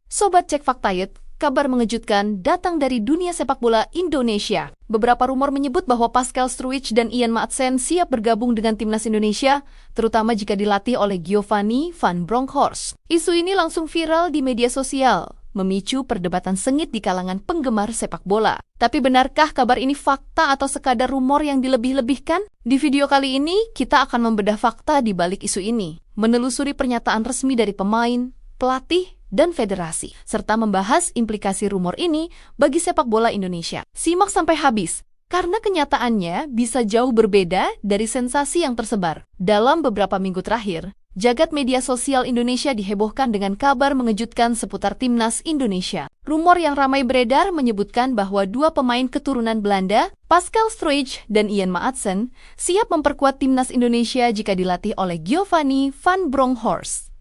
Sobat Cek Faktayet, kabar mengejutkan datang dari dunia sepak bola Indonesia. Beberapa rumor menyebut bahwa Pascal Struijk dan Ian Maatsen siap bergabung dengan timnas Indonesia, terutama jika dilatih oleh Giovanni van Bronckhorst. Isu ini langsung viral di media sosial, memicu perdebatan sengit di kalangan penggemar sepak bola. Tapi benarkah kabar ini fakta atau sekadar rumor yang dilebih-lebihkan? Di video kali ini, kita akan membedah fakta di balik isu ini, menelusuri pernyataan resmi dari pemain, pelatih, dan federasi, serta membahas implikasi rumor ini bagi sepak bola Indonesia. Simak sampai habis, karena kenyataannya bisa jauh berbeda dari sensasi yang tersebar. Dalam beberapa minggu terakhir, jagat media sosial Indonesia dihebohkan dengan kabar mengejutkan seputar timnas Indonesia. Rumor yang ramai beredar menyebutkan bahwa dua pemain keturunan Belanda, Pascal Struijk dan Ian Maatsen, siap memperkuat timnas Indonesia jika dilatih oleh Giovanni van Bronckhorst.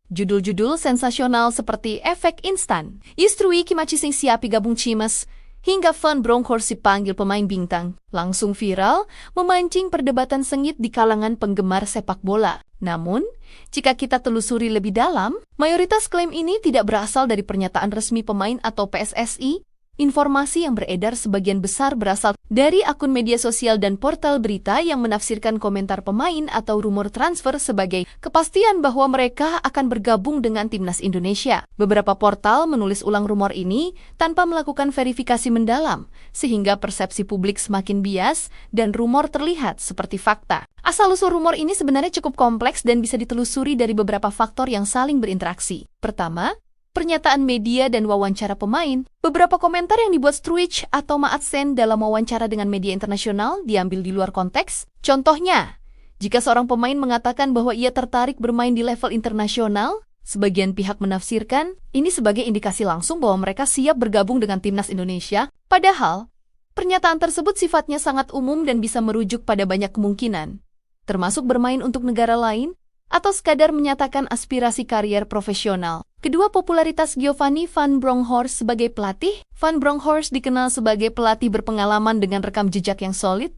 Judul-judul sensasional seperti efek instan, Struijk masih siap gabung Cimas, hingga Van Bronckhorst dipanggil pemain bintang, langsung viral, memancing perdebatan sengit di kalangan penggemar sepak bola. Namun, jika kita telusuri lebih dalam, mayoritas klaim ini tidak berasal dari pernyataan resmi pemain atau PSSI. Informasi yang beredar sebagian besar berasal dari akun media sosial dan portal berita yang menafsirkan komentar pemain atau rumor transfer sebagai kepastian bahwa mereka akan bergabung dengan timnas Indonesia. Beberapa portal menulis ulang rumor ini tanpa melakukan verifikasi mendalam, sehingga persepsi publik semakin bias dan rumor terlihat seperti fakta. Asal-usul rumor ini sebenarnya cukup kompleks dan bisa ditelusuri dari beberapa faktor yang saling berinteraksi. Pertama, pernyataan media dan wawancara pemain. Beberapa komentar yang dibuat Struijk atau Maatsen dalam wawancara dengan media internasional diambil di luar konteks. Contohnya, jika seorang pemain mengatakan bahwa ia tertarik bermain di level internasional, sebagian pihak menafsirkan ini sebagai indikasi langsung bahwa mereka siap bergabung dengan timnas Indonesia. Padahal, pernyataan tersebut sifatnya sangat umum dan bisa merujuk pada banyak kemungkinan, termasuk bermain untuk negara lain, atau sekadar menyatakan aspirasi karier profesional. Kedua, popularitas Giovanni van Bronckhorst sebagai pelatih. Van Bronckhorst dikenal sebagai pelatih berpengalaman dengan rekam jejak yang solid,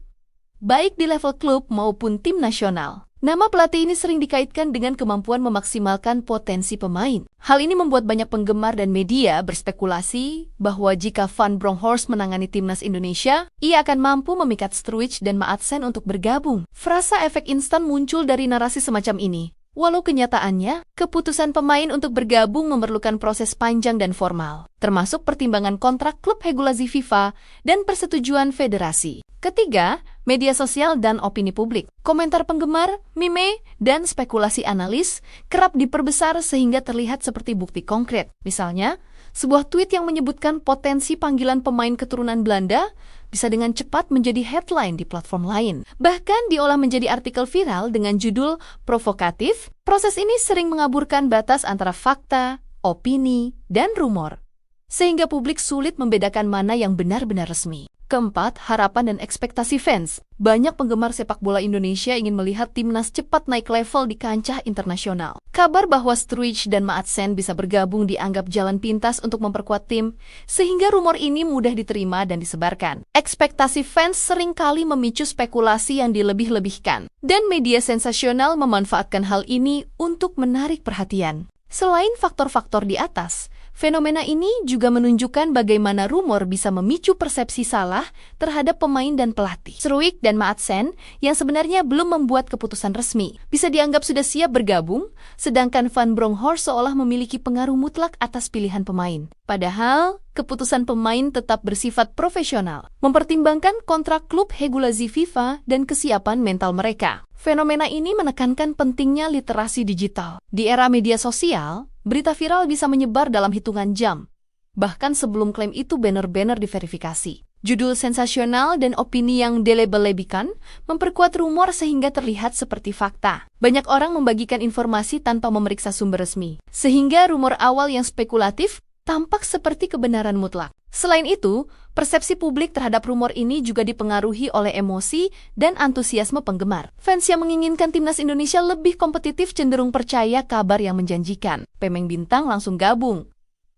baik di level klub maupun tim nasional. Nama pelatih ini sering dikaitkan dengan kemampuan memaksimalkan potensi pemain. Hal ini membuat banyak penggemar dan media berspekulasi bahwa jika Van Bronckhorst menangani timnas Indonesia, ia akan mampu memikat Struijk dan Maatsen untuk bergabung. Frasa efek instan muncul dari narasi semacam ini. Walau kenyataannya, keputusan pemain untuk bergabung memerlukan proses panjang dan formal, termasuk pertimbangan kontrak klub regulasi FIFA dan persetujuan federasi. Ketiga, media sosial dan opini publik. Komentar penggemar, meme, dan spekulasi analis kerap diperbesar sehingga terlihat seperti bukti konkret. Misalnya, sebuah tweet yang menyebutkan potensi panggilan pemain keturunan Belanda bisa dengan cepat menjadi headline di platform lain. Bahkan diolah menjadi artikel viral dengan judul provokatif. Proses ini sering mengaburkan batas antara fakta, opini, dan rumor, sehingga publik sulit membedakan mana yang benar-benar resmi. Keempat, harapan dan ekspektasi fans. Banyak penggemar sepak bola Indonesia ingin melihat timnas cepat naik level di kancah internasional. Kabar bahwa Struijk dan Maatsen bisa bergabung dianggap jalan pintas untuk memperkuat tim, sehingga rumor ini mudah diterima dan disebarkan. Ekspektasi fans seringkali memicu spekulasi yang dilebih-lebihkan, dan media sensasional memanfaatkan hal ini untuk menarik perhatian. Selain faktor-faktor di atas, fenomena ini juga menunjukkan bagaimana rumor bisa memicu persepsi salah terhadap pemain dan pelatih. Struijk dan Maatsen, yang sebenarnya belum membuat keputusan resmi, bisa dianggap sudah siap bergabung, sedangkan Van Bronckhorst seolah memiliki pengaruh mutlak atas pilihan pemain. Padahal, keputusan pemain tetap bersifat profesional, mempertimbangkan kontrak klub regulasi FIFA dan kesiapan mental mereka. Fenomena ini menekankan pentingnya literasi digital. Di era media sosial, berita viral bisa menyebar dalam hitungan jam, bahkan sebelum klaim itu benar-benar diverifikasi. Judul sensasional dan opini yang dilebel-lebihkan memperkuat rumor sehingga terlihat seperti fakta. Banyak orang membagikan informasi tanpa memeriksa sumber resmi, sehingga rumor awal yang spekulatif tampak seperti kebenaran mutlak. Selain itu, persepsi publik terhadap rumor ini juga dipengaruhi oleh emosi dan antusiasme penggemar. Fans yang menginginkan timnas Indonesia lebih kompetitif cenderung percaya kabar yang menjanjikan. Pemain bintang langsung gabung.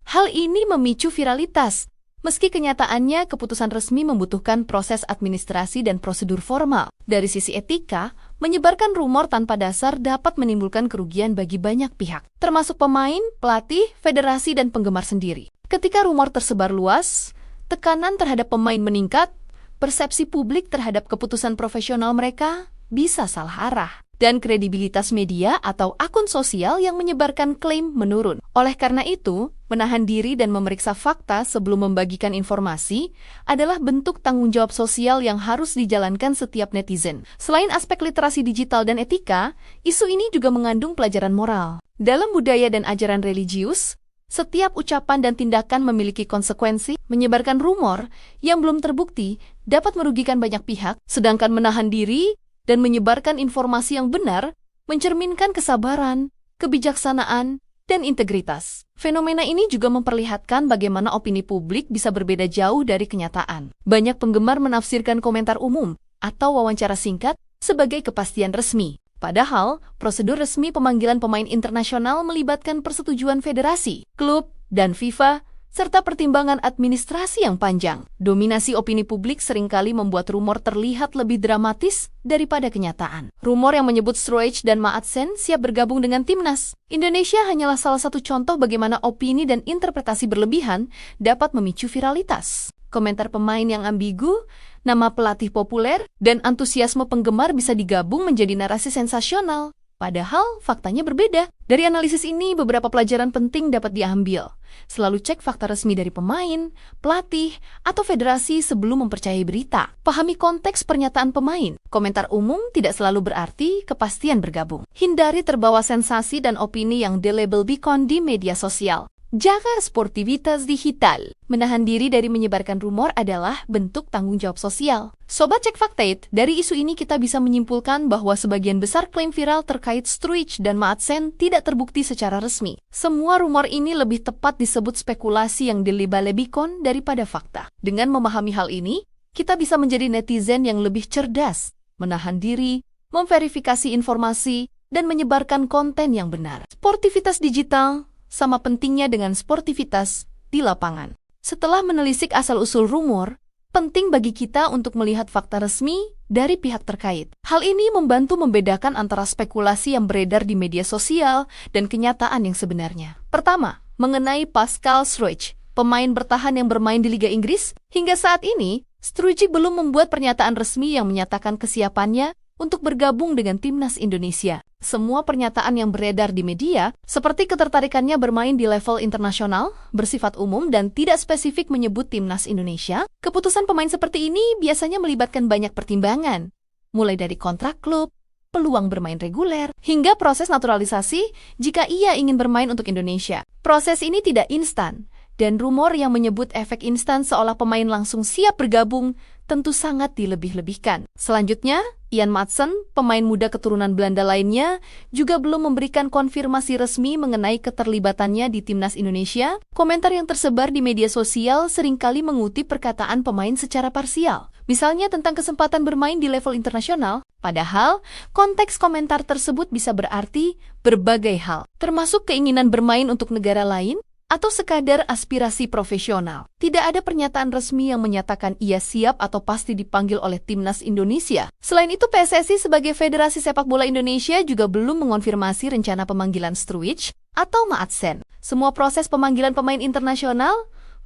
Hal ini memicu viralitas, Meski kenyataannya keputusan resmi membutuhkan proses administrasi dan prosedur formal. Dari sisi etika, menyebarkan rumor tanpa dasar dapat menimbulkan kerugian bagi banyak pihak, termasuk pemain, pelatih, federasi, dan penggemar sendiri. Ketika rumor tersebar luas, tekanan terhadap pemain meningkat, persepsi publik terhadap keputusan profesional mereka bisa salah arah, dan kredibilitas media atau akun sosial yang menyebarkan klaim menurun. Oleh karena itu, menahan diri dan memeriksa fakta sebelum membagikan informasi adalah bentuk tanggung jawab sosial yang harus dijalankan setiap netizen. Selain aspek literasi digital dan etika, isu ini juga mengandung pelajaran moral. Dalam budaya dan ajaran religius, setiap ucapan dan tindakan memiliki konsekuensi. Menyebarkan rumor yang belum terbukti dapat merugikan banyak pihak, sedangkan menahan diri dan menyebarkan informasi yang benar mencerminkan kesabaran, kebijaksanaan, dan integritas. Fenomena ini juga memperlihatkan bagaimana opini publik bisa berbeda jauh dari kenyataan. Banyak penggemar menafsirkan komentar umum atau wawancara singkat sebagai kepastian resmi. Padahal, prosedur resmi pemanggilan pemain internasional melibatkan persetujuan federasi, klub, dan FIFA, serta pertimbangan administrasi yang panjang. Dominasi opini publik seringkali membuat rumor terlihat lebih dramatis daripada kenyataan. Rumor yang menyebut Struijk dan Maatsen siap bergabung dengan timnas Indonesia hanyalah salah satu contoh bagaimana opini dan interpretasi berlebihan dapat memicu viralitas. Komentar pemain yang ambigu, nama pelatih populer, dan antusiasme penggemar bisa digabung menjadi narasi sensasional. Padahal faktanya berbeda. Dari analisis ini, beberapa pelajaran penting dapat diambil. Selalu cek fakta resmi dari pemain, pelatih, atau federasi sebelum mempercayai berita. Pahami konteks pernyataan pemain. Komentar umum tidak selalu berarti kepastian bergabung. Hindari terbawa sensasi dan opini yang delabel beacon di media sosial. Jaga sportivitas digital. Menahan diri dari menyebarkan rumor adalah bentuk tanggung jawab sosial. Sobat Cek Fakta, dari isu ini kita bisa menyimpulkan bahwa sebagian besar klaim viral terkait Struijk dan Maatsen tidak terbukti secara resmi. Semua rumor ini lebih tepat disebut spekulasi yang dilebak-lebikon daripada fakta. Dengan memahami hal ini, kita bisa menjadi netizen yang lebih cerdas, menahan diri, memverifikasi informasi, dan menyebarkan konten yang benar. Sportivitas digital sama pentingnya dengan sportivitas di lapangan. Setelah menelisik asal-usul rumor, penting bagi kita untuk melihat fakta resmi dari pihak terkait. Hal ini membantu membedakan antara spekulasi yang beredar di media sosial dan kenyataan yang sebenarnya. Pertama, mengenai Pascal Struijk, pemain bertahan yang bermain di Liga Inggris, hingga saat ini, Struijk belum membuat pernyataan resmi yang menyatakan kesiapannya untuk bergabung dengan timnas Indonesia. Semua pernyataan yang beredar di media, seperti ketertarikannya bermain di level internasional, bersifat umum dan tidak spesifik menyebut timnas Indonesia. Keputusan pemain seperti ini biasanya melibatkan banyak pertimbangan, mulai dari kontrak klub, peluang bermain reguler, hingga proses naturalisasi jika ia ingin bermain untuk Indonesia. Proses ini tidak instan, dan rumor yang menyebut efek instan seolah pemain langsung siap bergabung tentu sangat dilebih-lebihkan. Selanjutnya, Ian Maatsen, pemain muda keturunan Belanda lainnya, juga belum memberikan konfirmasi resmi mengenai keterlibatannya di timnas Indonesia. Komentar yang tersebar di media sosial seringkali mengutip perkataan pemain secara parsial, misalnya tentang kesempatan bermain di level internasional. Padahal, konteks komentar tersebut bisa berarti berbagai hal, termasuk keinginan bermain untuk negara lain, atau sekadar aspirasi profesional. Tidak ada pernyataan resmi yang menyatakan ia siap atau pasti dipanggil oleh timnas Indonesia. Selain itu, PSSI sebagai Federasi Sepak Bola Indonesia juga belum mengonfirmasi rencana pemanggilan Struijk atau Maatsen. Semua proses pemanggilan pemain internasional,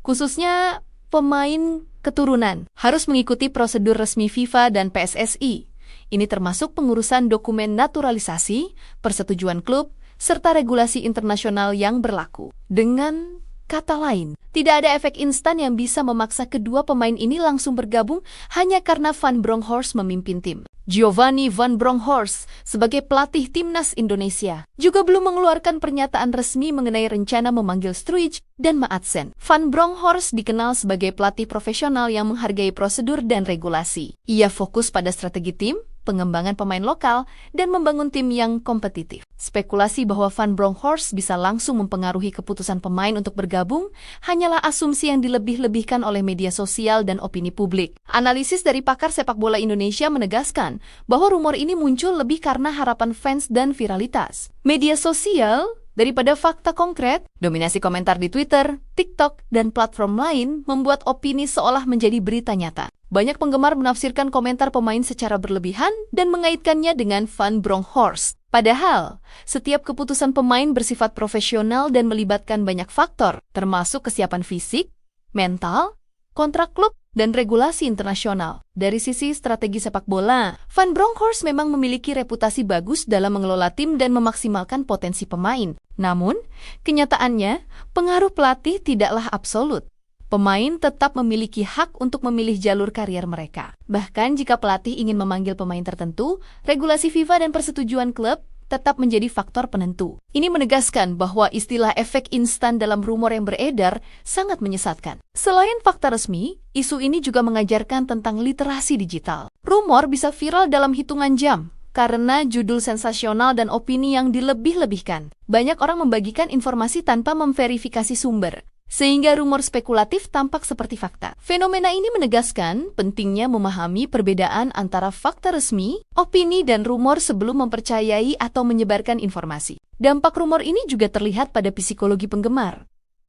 khususnya pemain keturunan, harus mengikuti prosedur resmi FIFA dan PSSI. Ini termasuk pengurusan dokumen naturalisasi, persetujuan klub, serta regulasi internasional yang berlaku. Dengan kata lain, tidak ada efek instan yang bisa memaksa kedua pemain ini langsung bergabung hanya karena Van Bronckhorst memimpin tim. Giovanni Van Bronckhorst sebagai pelatih timnas Indonesia juga belum mengeluarkan pernyataan resmi mengenai rencana memanggil Struijk dan Maatsen. Van Bronckhorst dikenal sebagai pelatih profesional yang menghargai prosedur dan regulasi. Ia fokus pada strategi tim, pengembangan pemain lokal, dan membangun tim yang kompetitif. Spekulasi bahwa Van Bronckhorst bisa langsung mempengaruhi keputusan pemain untuk bergabung hanyalah asumsi yang dilebih-lebihkan oleh media sosial dan opini publik. Analisis dari pakar sepak bola Indonesia menegaskan bahwa rumor ini muncul lebih karena harapan fans dan viralitas. Media sosial daripada fakta konkret. Dominasi komentar di Twitter, TikTok, dan platform lain membuat opini seolah menjadi berita nyata. Banyak penggemar menafsirkan komentar pemain secara berlebihan dan mengaitkannya dengan Van Bronckhorst. Padahal, setiap keputusan pemain bersifat profesional dan melibatkan banyak faktor, termasuk kesiapan fisik, mental, kontrak klub, dan regulasi internasional. Dari sisi strategi sepak bola, Van Bronckhorst memang memiliki reputasi bagus dalam mengelola tim dan memaksimalkan potensi pemain. Namun, kenyataannya, pengaruh pelatih tidaklah absolut. Pemain tetap memiliki hak untuk memilih jalur karier mereka. Bahkan jika pelatih ingin memanggil pemain tertentu, regulasi FIFA dan persetujuan klub tetap menjadi faktor penentu. Ini menegaskan bahwa istilah efek instan dalam rumor yang beredar sangat menyesatkan. Selain fakta resmi, isu ini juga mengajarkan tentang literasi digital. Rumor bisa viral dalam hitungan jam karena judul sensasional dan opini yang dilebih-lebihkan. Banyak orang membagikan informasi tanpa memverifikasi sumber, sehingga rumor spekulatif tampak seperti fakta. Fenomena ini menegaskan pentingnya memahami perbedaan antara fakta resmi, opini, dan rumor sebelum mempercayai atau menyebarkan informasi. Dampak rumor ini juga terlihat pada psikologi penggemar.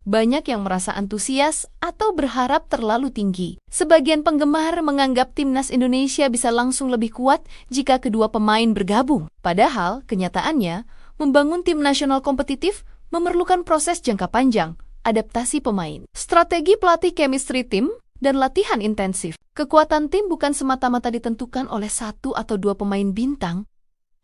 Banyak yang merasa antusias atau berharap terlalu tinggi. Sebagian penggemar menganggap timnas Indonesia bisa langsung lebih kuat jika kedua pemain bergabung. Padahal, kenyataannya, membangun tim nasional kompetitif memerlukan proses jangka panjang, adaptasi pemain, strategi pelatih chemistry tim, dan latihan intensif. Kekuatan tim bukan semata-mata ditentukan oleh satu atau dua pemain bintang,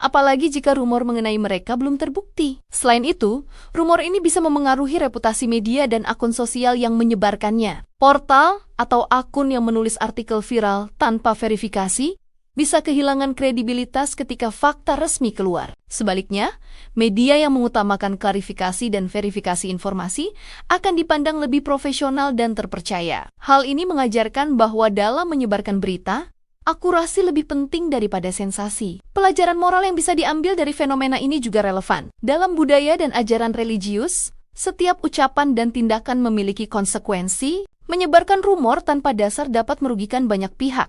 apalagi jika rumor mengenai mereka belum terbukti. Selain itu, rumor ini bisa memengaruhi reputasi media dan akun sosial yang menyebarkannya. Portal atau akun yang menulis artikel viral tanpa verifikasi bisa kehilangan kredibilitas ketika fakta resmi keluar. Sebaliknya, media yang mengutamakan klarifikasi dan verifikasi informasi akan dipandang lebih profesional dan terpercaya. Hal ini mengajarkan bahwa dalam menyebarkan berita, akurasi lebih penting daripada sensasi. Pelajaran moral yang bisa diambil dari fenomena ini juga relevan. Dalam budaya dan ajaran religius, setiap ucapan dan tindakan memiliki konsekuensi. Menyebarkan rumor tanpa dasar dapat merugikan banyak pihak.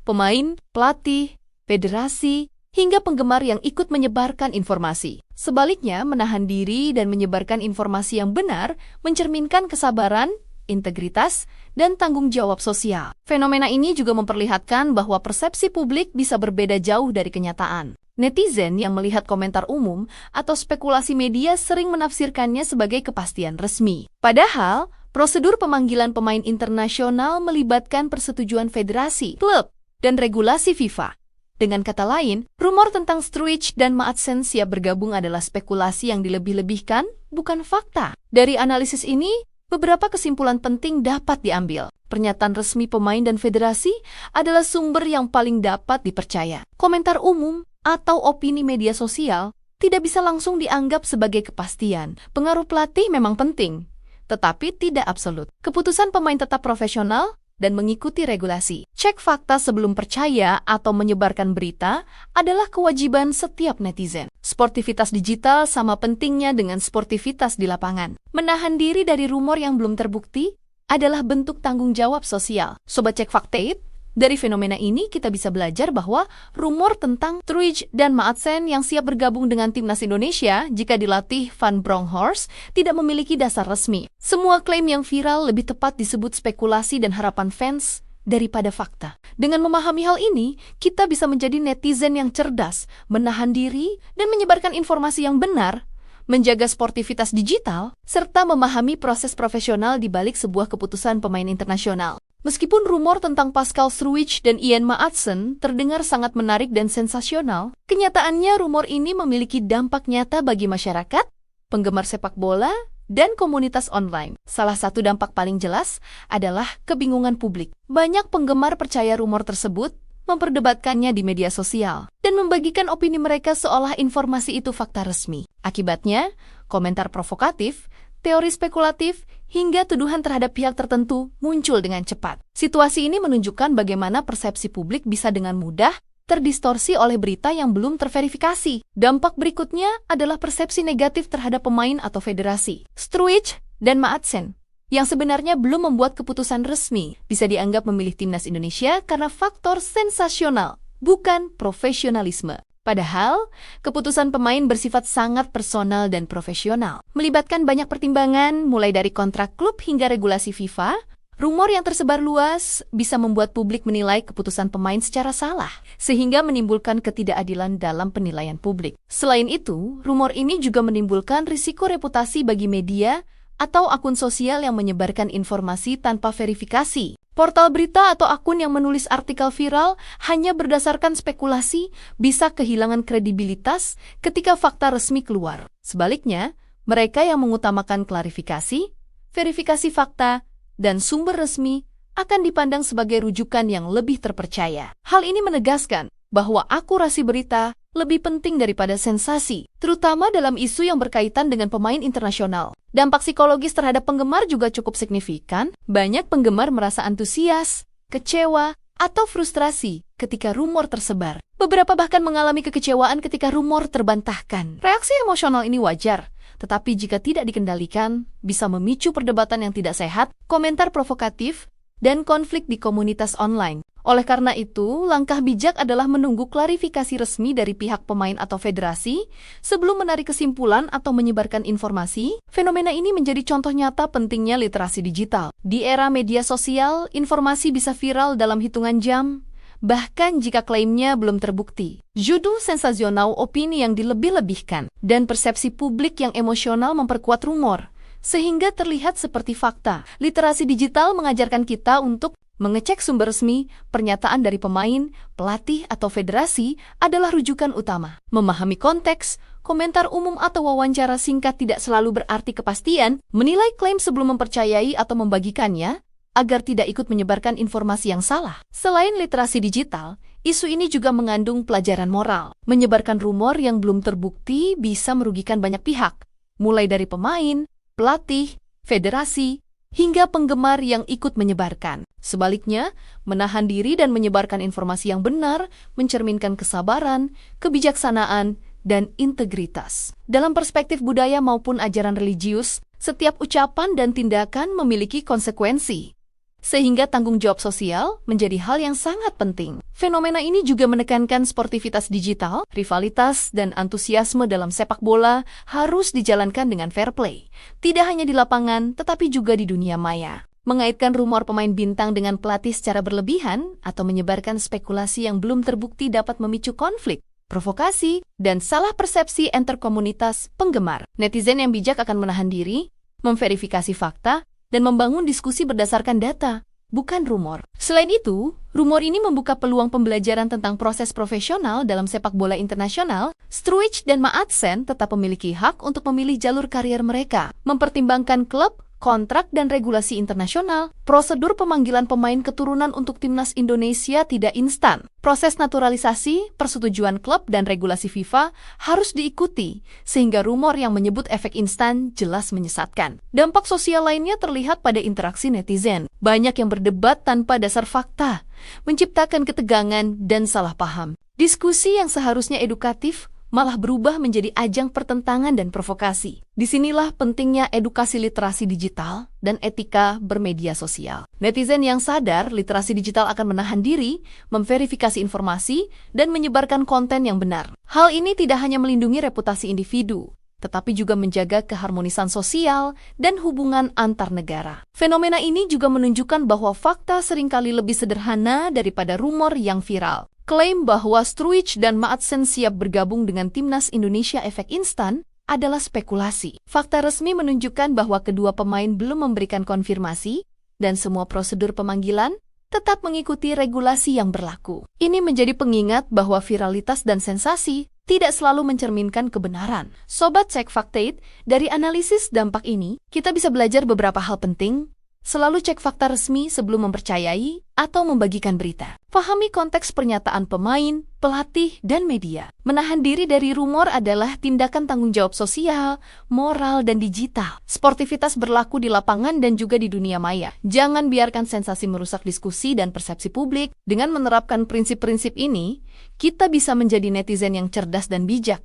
Pemain, pelatih, federasi, hingga penggemar yang ikut menyebarkan informasi. Sebaliknya, menahan diri dan menyebarkan informasi yang benar mencerminkan kesabaran, integritas, dan tanggung jawab sosial. Fenomena ini juga memperlihatkan bahwa persepsi publik bisa berbeda jauh dari kenyataan. Netizen yang melihat komentar umum atau spekulasi media sering menafsirkannya sebagai kepastian resmi. Padahal, prosedur pemanggilan pemain internasional melibatkan persetujuan federasi, klub, dan regulasi FIFA. Dengan kata lain, rumor tentang Struijk dan Maatsen siap bergabung adalah spekulasi yang dilebih-lebihkan, bukan fakta. Dari analisis ini, beberapa kesimpulan penting dapat diambil. Pernyataan resmi pemain dan federasi adalah sumber yang paling dapat dipercaya. Komentar umum atau opini media sosial tidak bisa langsung dianggap sebagai kepastian. Pengaruh pelatih memang penting, tetapi tidak absolut. Keputusan pemain tetap profesional dan mengikuti regulasi. Cek fakta sebelum percaya atau menyebarkan berita adalah kewajiban setiap netizen. Sportivitas digital sama pentingnya dengan sportivitas di lapangan. Menahan diri dari rumor yang belum terbukti adalah bentuk tanggung jawab sosial. Sobat Cek Fakta, dari fenomena ini kita bisa belajar bahwa rumor tentang Struijk dan Maatsen yang siap bergabung dengan timnas Indonesia jika dilatih Van Bronckhorst tidak memiliki dasar resmi. Semua klaim yang viral lebih tepat disebut spekulasi dan harapan fans daripada fakta. Dengan memahami hal ini, kita bisa menjadi netizen yang cerdas, menahan diri dan menyebarkan informasi yang benar, menjaga sportivitas digital, serta memahami proses profesional di balik sebuah keputusan pemain internasional. Meskipun rumor tentang Pascal Struijk dan Ian Maatsen terdengar sangat menarik dan sensasional, kenyataannya rumor ini memiliki dampak nyata bagi masyarakat, penggemar sepak bola, dan komunitas online. Salah satu dampak paling jelas adalah kebingungan publik. Banyak penggemar percaya rumor tersebut, memperdebatkannya di media sosial, dan membagikan opini mereka seolah informasi itu fakta resmi. Akibatnya, komentar provokatif, teori spekulatif, hingga tuduhan terhadap pihak tertentu muncul dengan cepat. Situasi ini menunjukkan bagaimana persepsi publik bisa dengan mudah terdistorsi oleh berita yang belum terverifikasi. Dampak berikutnya adalah persepsi negatif terhadap pemain atau federasi. Struijk dan Maatsen, yang sebenarnya belum membuat keputusan resmi, bisa dianggap memilih timnas Indonesia karena faktor sensasional, bukan profesionalisme. Padahal, keputusan pemain bersifat sangat personal dan profesional, melibatkan banyak pertimbangan mulai dari kontrak klub hingga regulasi FIFA. Rumor yang tersebar luas bisa membuat publik menilai keputusan pemain secara salah, sehingga menimbulkan ketidakadilan dalam penilaian publik. Selain itu, rumor ini juga menimbulkan risiko reputasi bagi media atau akun sosial yang menyebarkan informasi tanpa verifikasi. Portal berita atau akun yang menulis artikel viral hanya berdasarkan spekulasi bisa kehilangan kredibilitas ketika fakta resmi keluar. Sebaliknya, mereka yang mengutamakan klarifikasi, verifikasi fakta, dan sumber resmi akan dipandang sebagai rujukan yang lebih terpercaya. Hal ini menegaskan bahwa akurasi berita lebih penting daripada sensasi, terutama dalam isu yang berkaitan dengan pemain internasional. Dampak psikologis terhadap penggemar juga cukup signifikan. Banyak penggemar merasa antusias, kecewa, atau frustrasi ketika rumor tersebar. Beberapa bahkan mengalami kekecewaan ketika rumor terbantahkan. Reaksi emosional ini wajar, tetapi jika tidak dikendalikan, bisa memicu perdebatan yang tidak sehat, komentar provokatif, dan konflik di komunitas online. Oleh karena itu, langkah bijak adalah menunggu klarifikasi resmi dari pihak pemain atau federasi sebelum menarik kesimpulan atau menyebarkan informasi. Fenomena ini menjadi contoh nyata pentingnya literasi digital. Di era media sosial, informasi bisa viral dalam hitungan jam, bahkan jika klaimnya belum terbukti. Judul sensasional, opini yang dilebih-lebihkan, dan persepsi publik yang emosional memperkuat rumor, sehingga terlihat seperti fakta. Literasi digital mengajarkan kita untuk mengecek sumber resmi. Pernyataan dari pemain, pelatih, atau federasi adalah rujukan utama. Memahami konteks, komentar umum atau wawancara singkat tidak selalu berarti kepastian. Menilai klaim sebelum mempercayai atau membagikannya, agar tidak ikut menyebarkan informasi yang salah. Selain literasi digital, isu ini juga mengandung pelajaran moral. Menyebarkan rumor yang belum terbukti bisa merugikan banyak pihak, mulai dari pemain, pelatih, federasi, hingga penggemar yang ikut menyebarkan. Sebaliknya, menahan diri dan menyebarkan informasi yang benar mencerminkan kesabaran, kebijaksanaan, dan integritas. Dalam perspektif budaya maupun ajaran religius, setiap ucapan dan tindakan memiliki konsekuensi, sehingga tanggung jawab sosial menjadi hal yang sangat penting. Fenomena ini juga menekankan sportivitas digital, rivalitas, dan antusiasme dalam sepak bola harus dijalankan dengan fair play, tidak hanya di lapangan, tetapi juga di dunia maya. Mengaitkan rumor pemain bintang dengan pelatih secara berlebihan atau menyebarkan spekulasi yang belum terbukti dapat memicu konflik, provokasi, dan salah persepsi antar komunitas penggemar. Netizen yang bijak akan menahan diri, memverifikasi fakta, dan membangun diskusi berdasarkan data, bukan rumor. Selain itu, rumor ini membuka peluang pembelajaran tentang proses profesional dalam sepak bola internasional. Struwich dan Maatsen tetap memiliki hak untuk memilih jalur karier mereka, mempertimbangkan klub, kontrak, dan regulasi internasional. Prosedur pemanggilan pemain keturunan untuk timnas Indonesia tidak instan. Proses naturalisasi, persetujuan klub, dan regulasi FIFA harus diikuti, sehingga rumor yang menyebut efek instan jelas menyesatkan. Dampak sosial lainnya terlihat pada interaksi netizen. Banyak yang berdebat tanpa dasar fakta, menciptakan ketegangan dan salah paham. Diskusi yang seharusnya edukatif malah berubah menjadi ajang pertentangan dan provokasi. Disinilah pentingnya edukasi literasi digital dan etika bermedia sosial. Netizen yang sadar literasi digital akan menahan diri, memverifikasi informasi, dan menyebarkan konten yang benar. Hal ini tidak hanya melindungi reputasi individu, tetapi juga menjaga keharmonisan sosial dan hubungan antar negara. Fenomena ini juga menunjukkan bahwa fakta seringkali lebih sederhana daripada rumor yang viral. Klaim bahwa Struwich dan Maatsen siap bergabung dengan timnas Indonesia efek instan adalah spekulasi. Fakta resmi menunjukkan bahwa kedua pemain belum memberikan konfirmasi dan semua prosedur pemanggilan tetap mengikuti regulasi yang berlaku. Ini menjadi pengingat bahwa viralitas dan sensasi tidak selalu mencerminkan kebenaran. Sobat Cek Fakta, dari analisis dampak ini, kita bisa belajar beberapa hal penting. Selalu cek fakta resmi sebelum mempercayai atau membagikan berita. Pahami konteks pernyataan pemain, pelatih, dan media. Menahan diri dari rumor adalah tindakan tanggung jawab sosial, moral, dan digital. Sportivitas berlaku di lapangan dan juga di dunia maya. Jangan biarkan sensasi merusak diskusi dan persepsi publik. Dengan menerapkan prinsip-prinsip ini, kita bisa menjadi netizen yang cerdas dan bijak,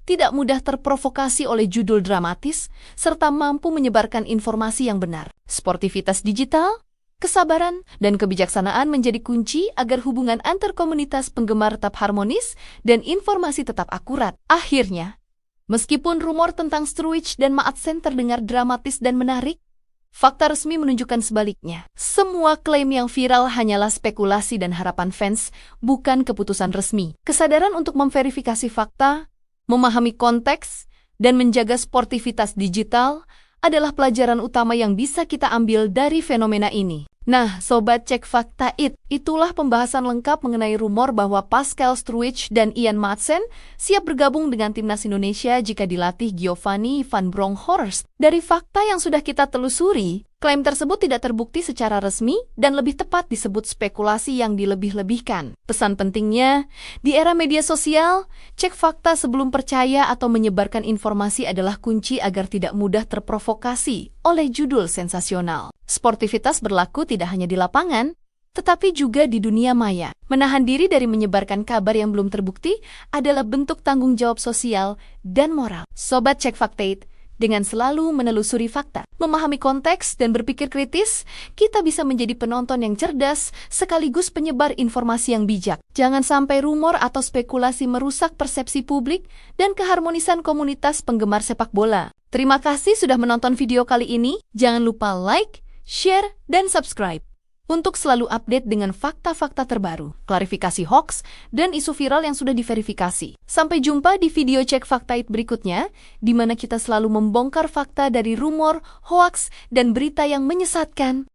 tidak mudah terprovokasi oleh judul dramatis, serta mampu menyebarkan informasi yang benar. Sportivitas digital, Kesabaran dan kebijaksanaan menjadi kunci agar hubungan antar komunitas penggemar tetap harmonis dan informasi tetap akurat. Akhirnya, meskipun rumor tentang Sturridge dan Maatsen terdengar dramatis dan menarik, fakta resmi menunjukkan sebaliknya. Semua klaim yang viral hanyalah spekulasi dan harapan fans, bukan keputusan resmi. Kesadaran untuk memverifikasi fakta, memahami konteks, dan menjaga sportivitas digital adalah pelajaran utama yang bisa kita ambil dari fenomena ini. Nah, Sobat Cek Fakta itulah pembahasan lengkap mengenai rumor bahwa Pascal Sturridge dan Ian Maatsen siap bergabung dengan timnas Indonesia jika dilatih Giovanni van Bronckhorst. Dari fakta yang sudah kita telusuri, klaim tersebut tidak terbukti secara resmi dan lebih tepat disebut spekulasi yang dilebih-lebihkan. Pesan pentingnya, di era media sosial, cek fakta sebelum percaya atau menyebarkan informasi adalah kunci agar tidak mudah terprovokasi oleh judul sensasional. Sportivitas berlaku tidak hanya di lapangan, tetapi juga di dunia maya. Menahan diri dari menyebarkan kabar yang belum terbukti adalah bentuk tanggung jawab sosial dan moral. Sobat Cek Fakta, dengan selalu menelusuri fakta, memahami konteks, dan berpikir kritis, kita bisa menjadi penonton yang cerdas sekaligus penyebar informasi yang bijak. Jangan sampai rumor atau spekulasi merusak persepsi publik dan keharmonisan komunitas penggemar sepak bola. Terima kasih sudah menonton video kali ini. Jangan lupa like, share, dan subscribe untuk selalu update dengan fakta-fakta terbaru, klarifikasi hoax, dan isu viral yang sudah diverifikasi. Sampai jumpa di video Cek Fakta berikutnya, di mana kita selalu membongkar fakta dari rumor, hoax, dan berita yang menyesatkan.